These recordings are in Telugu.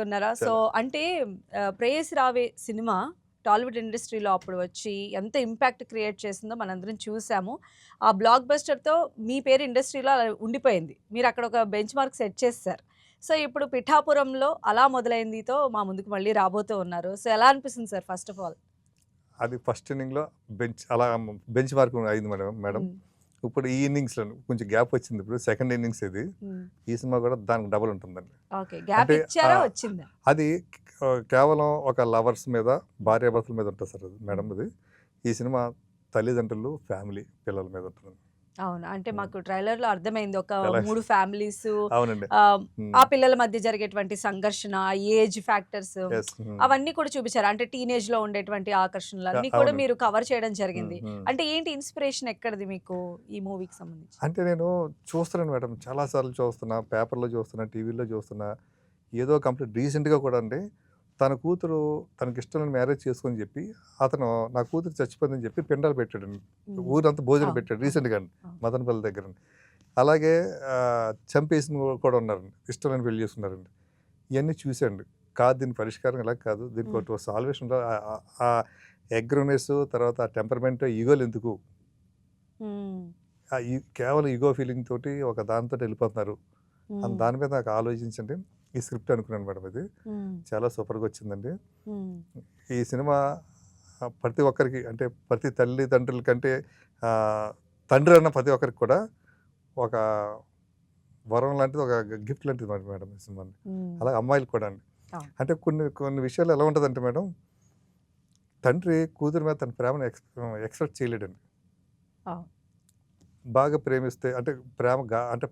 ఉన్నారా? సో, చాలా. అంటే 'ప్రేయసి రావే' సినిమా టాలీవుడ్ ఇండస్ట్రీలో అప్పుడు వచ్చి ఎంత ఇంపాక్ట్ క్రియేట్ చేసిందో మనందరం చూసాము. ఆ బ్లాక్ బస్టర్‌తో మీ పేరు ఇండస్ట్రీలో అలా ఉండిపోయింది. మీరక్కడ ఒక బెంచ్ మార్క్ సెట్ చేసేసారు. సో, ఇప్పుడు 'పిఠాపురంలో అలా మొదలైందితో' మా ముందుకు మళ్ళీ రాబోతూ ఉన్నారు. సో, ఎలా అనిపిస్తుంది సార్ ఫస్ట్ ఆఫ్ ఆల్? అది ఫస్ట్ ఇన్నింగ్‌లో అలా బెంచ్ మార్క్ అయింది మేడం మేడం. హ్మ్. ఇప్పుడు ఈ ఇన్నింగ్స్‌లో కొంచెం గ్యాప్ వచ్చింది. ఇప్పుడు సెకండ్ ఇన్నింగ్స్ ఇది. హ్మ్. ఈ సినిమా కూడా దానికి డబుల్ ఉంటుందండి. ఓకే. గ్యాప్ అంటే ఇచ్చారా? ఆహ్, వచ్చిందా? అది కేవలం ఒక లవర్స్ మీద, భార్యాభర్తల మీద ఉంటది సార్ అది హ్మ్. మేడం ఇది. ఈ సినిమా తల్లిదండ్రులు, ఫ్యామిలీ, పిల్లల మీద ఉంటదండి. అవును. అంటే హ్మ్. మాకు ట్రైలర్‌లో అర్థమైంది. ఒక ఎలా 3 ఫ్యామిలీసు అవునండి. ఆ హ్మ్. పిల్లల మధ్య జరిగేటువంటి సంఘర్షణ, ఏజ్ ఫ్యాక్టర్స్ యెస్. హ్మ్. అవన్నీ కూడా చూపిచ్చారు. అంటే టీనేజ్‌లో ఉండేటువంటి ఆకర్షణలు అన్నీ కూడా అవునండి. మీరు కవర్ చేయడం హ్మ్. జరిగింది. హ్మ్. అంటే ఏంటి ఇన్‌స్పిరేషన్ ఎక్కడిది మీకు ఈ మూవీకి సంబంధించి? అంటే నేను చూస్తున్నాను మేడం. చాలా సార్లు చూస్తున్నా, పేపర్‌లో చూస్తున్నా, టీవీలో చూస్తున్నా. ఏదో కంప్లీట్ రీసెంట్‌గా కూడా అండి, తన కూతురు తనకిష్టం లేని మ్యారేజ్ చేసుకొని చెప్పి, అతను నా కూతురు చచ్చిపోయిందని చెప్పి పిండాలు పెట్టాడండి. హ్మ్. ఊరంతా భోజనం అవును. పెట్టాడు అవును. రీసెంట్‌గానే అవును. మదనపల్లి దగ్గరండి. అలాగే చంపేసిన కూడా ఉన్నారండి. ఇష్టం లేని పెళ్లి చేసుకున్నారండి. ఇయన్నీ చూసాండి. కాదు దీని పరిష్కారం ఇలా కాదు. దీనికి హ్మ్. ఒక సాల్వేషన్ ఆ అగ్రెసివ్‌నెస్ తర్వాత ఆ టెంపర్‌మెంట్, ఈగోలెందుకు? హ్మ్. కేవలం ఇగో ఫీలింగ్ తోటి ఒక దానితోటి వెళ్ళిపోతున్నారు. హ్మ్. దాని మీద నాకు ఆలోచించండి. ఈ స్క్రిప్ట్ అనుకున్నాను మేడం ఇది. హ్మ్. చాలా సూపర్‌గా వచ్చిందండి. హ్మ్. ఈ సినిమా ప్రతి ఒక్కరికి అంటే ప్రతి తల్లిదండ్రుల కంటే ఆహ్, తండ్రి అన్న ప్రతి ఒక్కరికి కూడా ఒక వరం లాంటిది, ఒక గిఫ్ట్ లాంటిది మేడం ఈ సినిమా. హ్మ్. అలాగే అమ్మాయిలకి కూడా అండి. అవును. అంటే కొన్ని కొన్ని విషయాలు ఎలా ఉంటదంటే మేడం, తండ్రి కూతురు మీద తన ప్రేమను ఎక్స్‌ప్రెస్ చేయలేడండి. అవును. బాగా ప్రేమిస్తే అంటే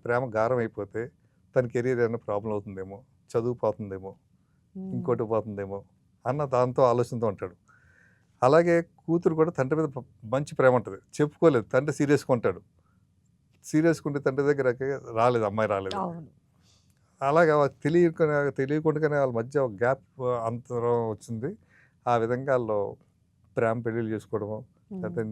ప్రేమ గారం అయిపోతే తన కెరీర్ ఏమైనా ప్రాబ్లమ్ అవుతుందేమో, చదువు పోతుందేమో, హ్మ్. ఇంకోటి పోతుందేమో అన్న దాంతో ఆలోచనతో ఉంటాడు. అలాగే కూతురు కూడా తండ్రి మీద మంచి ప్రేమ ఉంటది. చెప్పుకోలేదు. తండ్రి సీరియస్‌గా ఉంటాడు. సీరియస్‌గా ఉంటే తండ్రి దగ్గరకి రాలేదు, అమ్మాయి రాలేదండి. అవును. అలాగా తెలియకుండానే వాళ్ళ మధ్య ఒక గ్యాప్, అంతరం వచ్చింది. ఆ విధంగా ఆళ్ళు ప్రేమ పెళ్ళిళ్ళు చేసుకోవడము. హ్మ్. లేతే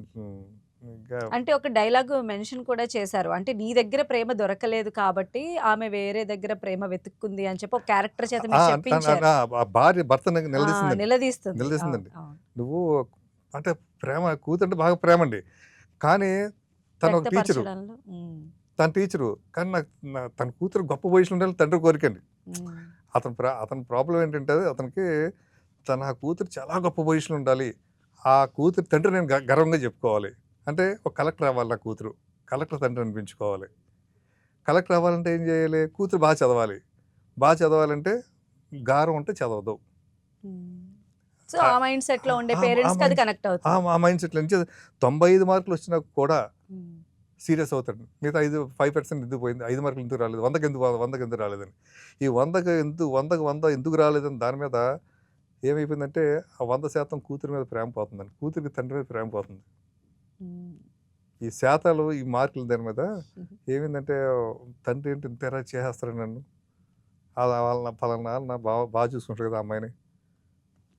ఇంకా అంటే ఒక డైలాగ్ మెన్షన్ కూడా చేశారు. అంటే నీ దగ్గర ప్రేమ దొరకలేదు కాబట్టి ఆమె వేరే దగ్గర ప్రేమ వెతుక్కుంది అని చెప్పి ఒక క్యారెక్టర్ చేత ఆ! మీరు తన చెప్పించారు. ఆ భార్య భర్తని ఆ! నిలదీసిందండి. నిలదీస్తుంది. అవును. నిలదీసిందండి. అవును. నువ్వు అంటే కూతురంటే బాగా ప్రేమండి. కానీ తనొక టీచరు. వ్యక్తపరచడంలో హ్మ్. తను టీచరు. కానీ నాకు తన కూతురు గొప్ప పొజిషన్‌లో ఉండాలని తండ్రి కోరికండి. హ్మ్. అతని ప్రాబ్లమ్ ఏంటంటే అతనికి తన కూతురు చాలా గొప్ప పొజిషన్‌లో ఉండాలి. ఆ కూతురు తండ్రి నేను గర్వంగా చెప్పుకోవాలి. అంటే ఒక కలెక్టర్ అవ్వాలి నా కూతురు. కలెక్టర్ తండ్రి అనిపించుకోవాలి. కలెక్టర్ అవ్వాలంటే ఏం చేయాలి? కూతురు చదవాలి. చదవాలంటే గారం ఉంటే చదవదు. హ్మ్. సో, ఆ ఆ మైండ్ సెట్‌లో ఉండే ఆ ఆ పేరెంట్స్‌కి అది మైండ్ కనెక్ట్ అవుతుంది. ఆ మైండ్ సెట్‌లో నుంచి 95 మార్కులు వచ్చినా కూడా హ్మ్. సీరియస్ అవుతాడు. మిగతా 5% ఎందుకు పోయింది? 5 మార్కులు ఎందుకు రాలేదు? 100కి ఎందుకు రాలేదని. ఈ 100కి 100 ఎందుకు రాలేదని దాని మీద ఏమైపోయిందంటే, ఆ 100% కూతురి మీద ప్రేమ పోతుందండి. కూతురికి తండ్రి మీద ప్రేమ పోతుంది. హ్మ్. ఈ శాతాలు, ఈ మార్కులు దాని మీద హుహు. ఏమైందంటే, తండ్రి ఏంటి ఇంతేరా చేసేస్తాడు నన్ను. వాళ్ళ పలానా నాన్న చూసుకుంటారు కదా! ఆ అమ్మాయిని.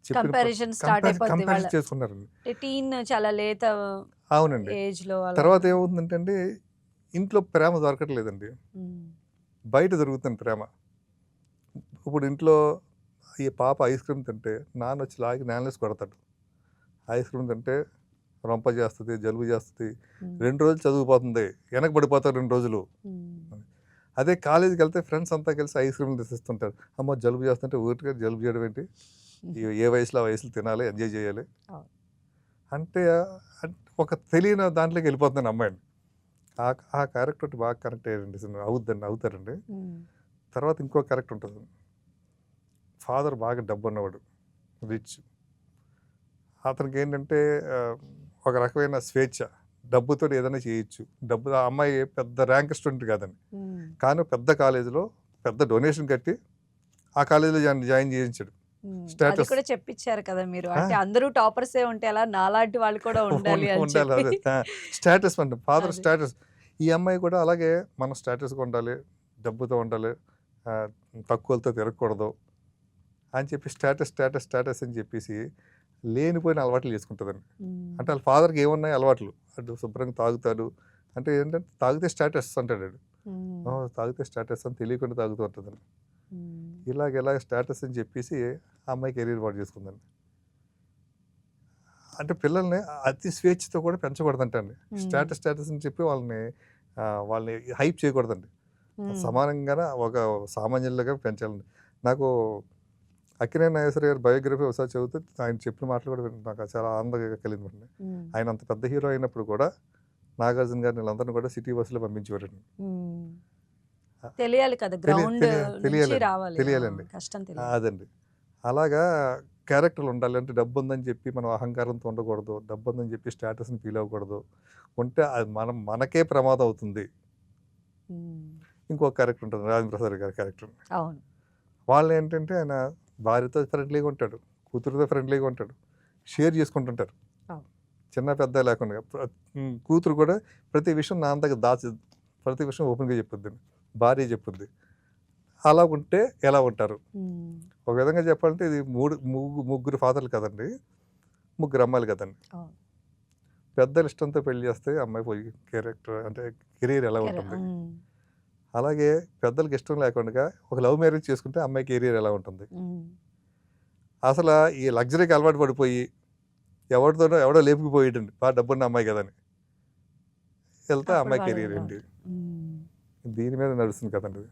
చెప్పిన కంపారిజన్ స్టార్ట్ అయిపోద్ది వాళ్ళ. కంపారిజన్ చేసుకున్నారండి. అంటే టీన్ చాలా లేత అవునండి. ఏజ్‌లో తర్వాత అలాగా. ఏమవుతుందంటే అండి, ఇంట్లో ప్రేమ దొరకట్లేదండి. హ్మ్. బయట దొరుకుతుంది ప్రేమ. ఇప్పుడు ఇంట్లో ఈ పాప ఐస్ క్రీమ్ తింటే నాన్నొచ్చి లాగి నేలనేసి కొడతాడు. ఐస్ క్రీమ్ తింటే రొంప చేస్తది, జలుబు చేస్తది. హ్మ్. 2 రోజులు చదువుపోతుంది. వెనకబడిపోతారు 2 రోజులు. హ్మ్. అదే కాలేజీకెళ్తే ఫ్రెండ్స్ అంతా కలిసి ఐస్ క్రీమ్‌లు తెచ్చిస్తుంటారు. అమ్మో! జలుబు చేస్తుంటే ఊరికే జలుబు చేయడం ఏంటి? హుహు. ఏ వయసులో ఆ వయసులో తినాలి, ఎంజాయ్ చేయాలి. అవును. అంటే ఒక తెలియని దాంట్లోకి వెళ్ళిపోతుందండి అమ్మాయిని. ఆ ఆ క్యారెక్టర్‌కి బాగా కనెక్ట్ అయ్యారండి సినిమా. అవుతారండి. హ్మ్. తర్వాత ఇంకో క్యారెక్టర్ ఉంటది. ఫాదర్ బాగా డబ్బున్నవాడు. రిచ్. అతనికేంటంటే ఆహ్, ఒక రకమైన స్వేచ్ఛ. డబ్బుతోటి ఏదైనా చేయొచ్చు. ఆ అమ్మాయి పెద్ద ర్యాంక్ స్టూడెంట్ కాదండి. హ్మ్. కానీ పెద్ద కాలేజీలో పెద్ద డొనేషన్ కట్టి ఆ కాలేజీలో జాయిన్ చేయించాడు. హ్మ్. అది స్టేటస్. కూడా చెప్పిచ్చారు కదా మీరు. ఆ! అంటే అందరూ టాపర్సే ఉంటే ఎలా నాలాంటి వాళ్ళు కూడా ఉండాలి అని ఉండాలి చెప్పి. అదే. స్టేటస్ అండి. ఫాదర్ అది. స్టేటస్. ఈ అమ్మాయి కూడా అలాగే మనం స్టేటస్‌గా ఉండాలి. డబ్బుతో ఉండాలి. ఆహ్, తక్కువలతో తిరగకూడదు అని చెప్పి స్టేటస్ అని చెప్పేసి లేనిపోయిన అలవాట్లు చేసుకుంటదండి. హ్మ్. అంటే ఆళ్ళ ఫాదర్‌కి ఏమున్నాయి అలవాట్లు. అటు శుభ్రంగా తాగుతాడు. అంటే ఏంటంటే తాగితే స్టేటస్ అంటాడాడు. హ్మ్. తాగితే స్టేటస్ అని తెలియకుండా తాగుతూ ఉంటదండి. హ్మ్. ఇలాగ స్టేటస్ అని చెప్పేసి ఆ అమ్మాయి కెరీర్ పాడు చేసుకుందండి. అంటే పిల్లల్ని అతి స్వేచ్ఛతో కూడా పెంచకూడదంట అండి. స్టేటస్ అని చెప్పి వాళ్ళని హైప్ చేయకూడదండి. సమానంగానే ఒక సామాన్యులుగా పెంచాలండి. నాకు అక్కినేని నాగేశ్వర గారి బయోగ్రఫీ ఒకసారి చదివితే ఆయన చెప్పిన మాటలు కూడా నాకు చాలా ఆనందంగా కలిగిందండి. ఆయన అంత పెద్ద హీరో అయినప్పుడు కూడా నాగార్జున గారిని వీళ్ళందరినీ కూడా సిటీ బస్సులో పంపించేవారండి. తెలియాలి కదా, గ్రౌండ్ నుంచి రావాలి, తెలియాలండి. కష్టం తెలియాలి. అదండి. అలాగా క్యారెక్టర్లు ఉండాలి. అంటే డబ్బు ఉందని చెప్పి మనం అహంకారంతో ఉండకూడదు. డబ్బు ఉందని చెప్పి స్టేటస్ని ఫీల్ అవ్వకూడదు. ఉంటే అది మనకే ప్రమాదం అవుతుంది. ఇంకొక క్యారెక్టర్ ఉంటుంది, రాజేంద్ర ప్రసాద్ గారి క్యారెక్టర్. అవును. వాళ్ళు ఏంటంటే ఆయన భార్యతో ఫ్రెండ్లీగా ఉంటాడు, కూతురుతో ఫ్రెండ్లీగా ఉంటాడు, షేర్ చేసుకుంటుంటారు చిన్న పెద్ద లేకుండా. కూతురు కూడా ప్రతి విషయం నా అంతగా ప్రతి విషయం ఓపెన్గా చెప్పుద్ది, భార్య చెప్పుద్ది. అలా ఉంటే ఎలా ఉంటారు? ఒక విధంగా చెప్పాలంటే ఇది ముగ్గురు ఫాదర్లు కదండి, ముగ్గురు అమ్మాయిలు కదండి. పెద్దలు ఇష్టంతో పెళ్లి చేస్తే అమ్మాయి పోయి క్యారెక్టర్ అంటే కెరీర్ ఎలా ఉంటుంది? అలాగే పెద్దలకు ఇష్టం లేకుండా ఒక లవ్ మ్యారేజ్ చేసుకుంటే అమ్మాయి కెరీర్ ఎలా ఉంటుంది? అసలు ఈ లగ్జరీకి అలవాటు పడిపోయి ఎవడో లేపుకుపోయేటండి, బాగా డబ్బున్న అమ్మాయి కదని వెళ్తే అమ్మాయి కెరీర్ ఏంటి? దీని మీద నడుస్తుంది కదండి.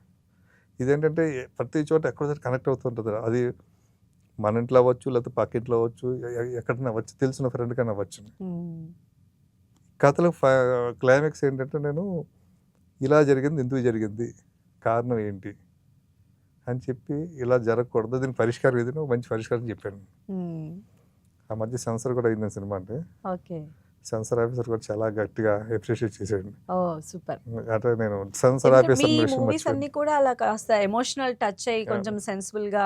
ఇదేంటంటే ప్రతి చోట ఎక్కడో కనెక్ట్ అవుతుంటుంది. అది మన ఇంట్లో అవ్వచ్చు, లేకపోతే పక్కింట్లో అవ్వచ్చు, ఎక్కడైనా అవ్వచ్చు, తెలిసిన ఫ్రెండ్ కన్నా అవ్వచ్చు. కథలో క్లైమాక్స్ ఏంటంటే నేను ఇలా జరిగింది, ఎందుకు జరిగింది, కారణం ఏంటి అని చెప్పి, ఇలా జరగకూడదు, దీనికి పరిష్కారం ఏదైనా మంచి పరిష్కారం చెప్పాను. ఆ మధ్య సెన్సర్ కూడా అయింది సినిమా. అంటే సెన్సర్ ఆఫీసర్ కూడా చాలా గట్టిగా అప్రిషియేట్ చేశాడు. సూపర్. అంటే నేను సెన్సర్ ఆఫీసర్ మూవీస్ అన్ని కూడా అలా కాస్త ఎమోషనల్ టచ్ అయ్యి కొంచెం సెన్సిబుల్ గా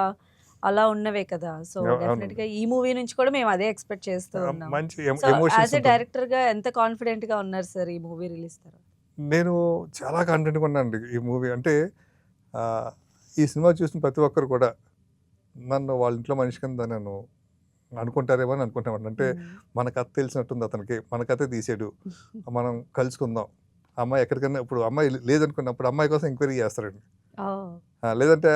అలా ఉన్నవే కదా. సో డెఫినెట్ గా ఈ మూవీ నుంచి కూడా మేము అదే ఎక్స్పెక్ట్ చేస్తూ ఉన్నాం. మంచి యాజ్ ఎ డైరెక్టర్ గా ఎంత కాన్ఫిడెంట్ గా ఉన్నారు సార్ ఈ మూవీ రిలీజ్ తర్వాత? నేను చాలా కాన్ఫిడెంట్గా ఉన్నానండి ఈ మూవీ. అంటే ఈ సినిమా చూసిన ప్రతి ఒక్కరు కూడా నన్ను వాళ్ళ ఇంట్లో మనిషి కింద నేను అనుకుంటారేమో అని అనుకుంటామండి. అంటే మన కథ తెలిసినట్టుంది అతనికి, మన కథే తీసాడు, మనం కలుసుకుందాం. అమ్మాయి ఎక్కడికైనా ఇప్పుడు అమ్మాయి లేదనుకున్నప్పుడు అమ్మాయి కోసం ఎంక్వైరీ చేస్తారండి. లేదంటే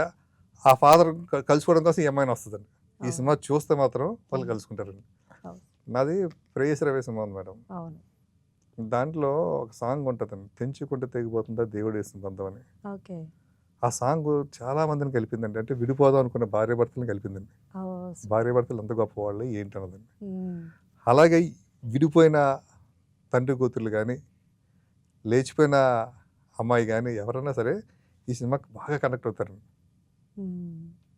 ఆ ఫాదర్ కలుసుకోవడం కోసం ఈ అమ్మాయిని వస్తుందండి. ఈ సినిమా చూస్తే మాత్రం వాళ్ళు కలుసుకుంటారండి. నాది ప్రేయసి రవి సినిమా ఉంది మేడం. దాంట్లో ఒక సాంగ్ ఉంటుందండి, తెంచుకుంటే తెగిపోతుందా దేవుడు వేసిన బంధం అని. ఆ సాంగ్ చాలా మందిని కలిపిందండి. అంటే విడిపోదాం అనుకున్న భార్యాభర్తలను కలిపిందండి. భార్యాభర్తలు ఎంత గొప్పవాళ్ళు ఏంటన్నదండి. అలాగే విడిపోయిన తండ్రి కూతుర్లు కానీ, లేచిపోయిన అమ్మాయి కానీ ఎవరైనా సరే ఈ సినిమాకి బాగా కనెక్ట్ అవుతారండి.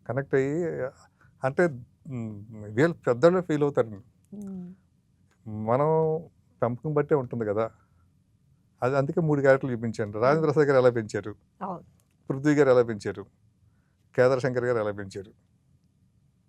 కనెక్ట్ అయ్యి అంటే వీళ్ళు పెద్దలు ఫీల్ అవుతారండి. మనం పెంపకం బట్టే ఉంటుంది కదా అది. అందుకే 3 క్యారెక్టర్లు చూపించండి. రాజేంద్ర ప్రసాద్ గారు ఎలా పెంచారు, పృథ్వీ గారు ఎలా పెంచారు, కేదార్ శంకర్ గారు ఎలా పెంచారు.